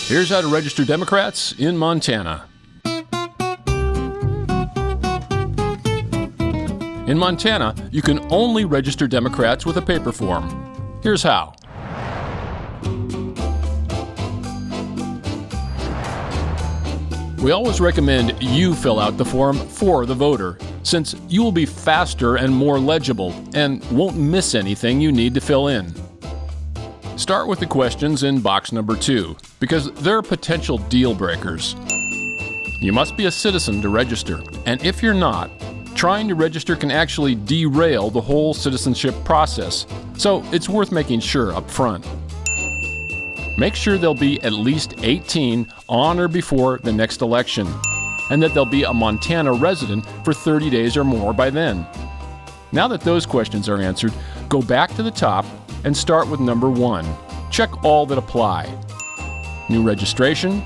Here's how to register Democrats in Montana. In Montana, you can only register Democrats with a paper form. Here's how. We always recommend you fill out the form for the voter, since you will be faster and more legible and won't miss anything you need to fill in. Start with the questions in box number 2, because they're potential deal breakers. You must be a citizen to register, and if you're not, trying to register can actually derail the whole citizenship process, so it's worth making sure up front. Make sure they'll be at least 18 on or before the next election, and that they'll be a Montana resident for 30 days or more by then. Now that those questions are answered, go back to the top and start with number 1. Check all that apply. New registration,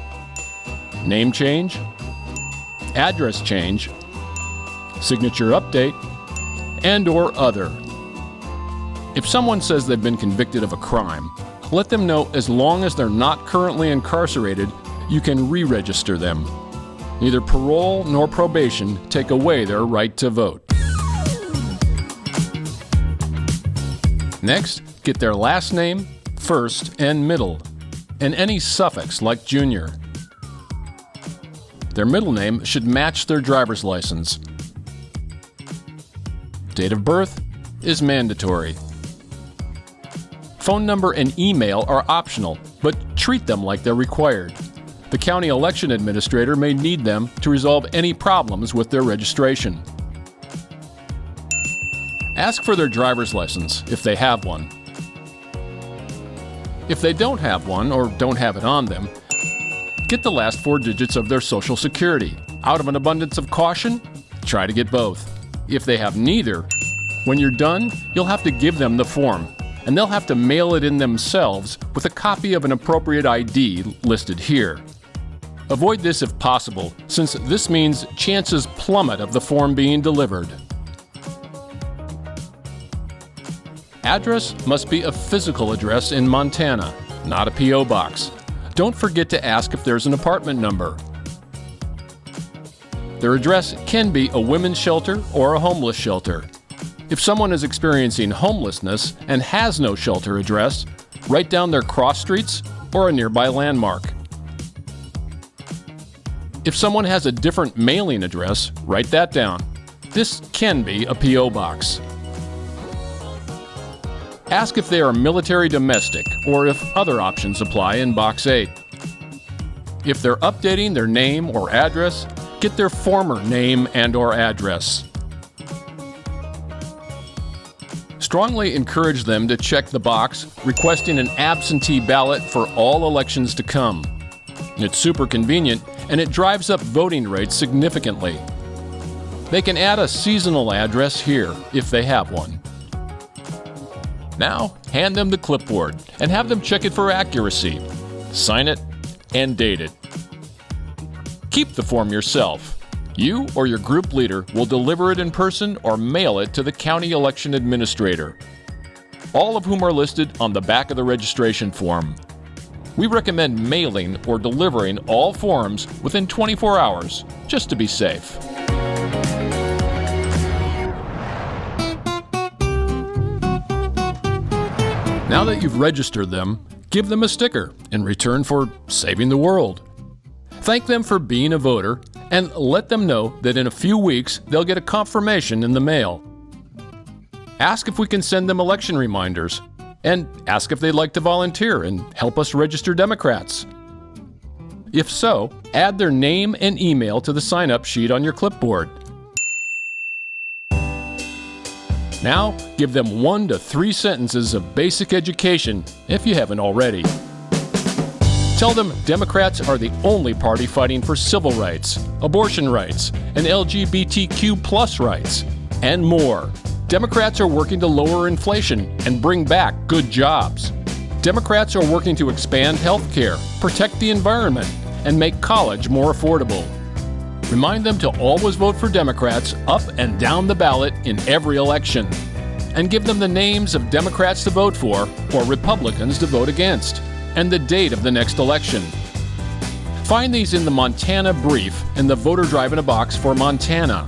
name change, address change, signature update, and/or other. If someone says they've been convicted of a crime, let them know as long as they're not currently incarcerated, you can re-register them. Neither parole nor probation take away their right to vote. Next, get their last name, first, and middle, and any suffix like junior. Their middle name should match their driver's license. Date of birth is mandatory. Phone number and email are optional, but treat them like they're required. The county election administrator may need them to resolve any problems with their registration. Ask for their driver's license if they have one. If they don't have one or don't have it on them, get the last 4 digits of their Social Security. Out of an abundance of caution, try to get both. If they have neither, when you're done, you'll have to give them the form, and they'll have to mail it in themselves with a copy of an appropriate ID listed here. Avoid this if possible, since this means chances plummet of the form being delivered. Address must be a physical address in Montana, not a P.O. box. Don't forget to ask if there's an apartment number. Their address can be a women's shelter or a homeless shelter. If someone is experiencing homelessness and has no shelter address, write down their cross streets or a nearby landmark. If someone has a different mailing address, write that down. This can be a P.O. box. Ask if they are military domestic or if other options apply in box 8. If they're updating their name or address, get their former name and/or address. Strongly encourage them to check the box requesting an absentee ballot for all elections to come. It's super convenient, and it drives up voting rates significantly. They can add a seasonal address here if they have one. Now, hand them the clipboard and have them check it for accuracy. Sign it and date it. Keep the form yourself. You or your group leader will deliver it in person or mail it to the county election administrator, all of whom are listed on the back of the registration form. We recommend mailing or delivering all forms within 24 hours, just to be safe. Now that you've registered them, give them a sticker in return for saving the world. Thank them for being a voter, and let them know that in a few weeks they'll get a confirmation in the mail. Ask if we can send them election reminders, and ask if they'd like to volunteer and help us register Democrats. If so, add their name and email to the sign-up sheet on your clipboard. Now, give them 1 to 3 sentences of basic education if you haven't already. Tell them Democrats are the only party fighting for civil rights, abortion rights, and LGBTQ+ rights, and more. Democrats are working to lower inflation and bring back good jobs. Democrats are working to expand health care, protect the environment, and make college more affordable. Remind them to always vote for Democrats up and down the ballot in every election. And give them the names of Democrats to vote for or Republicans to vote against, and the date of the next election. Find these in the Montana Brief and the Voter Drive in a Box for Montana.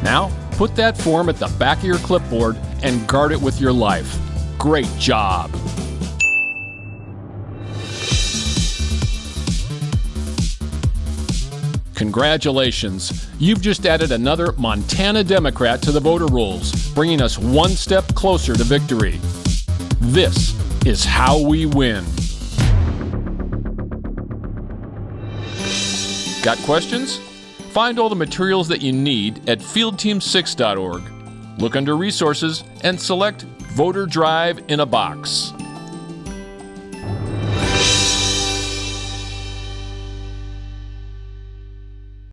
Now, put that form at the back of your clipboard and guard it with your life. Great job! Congratulations! You've just added another Montana Democrat to the voter rolls, bringing us one step closer to victory. This is how we win. Got questions? Find all the materials that you need at fieldteam6.org. Look under Resources and select Voter Drive in a Box.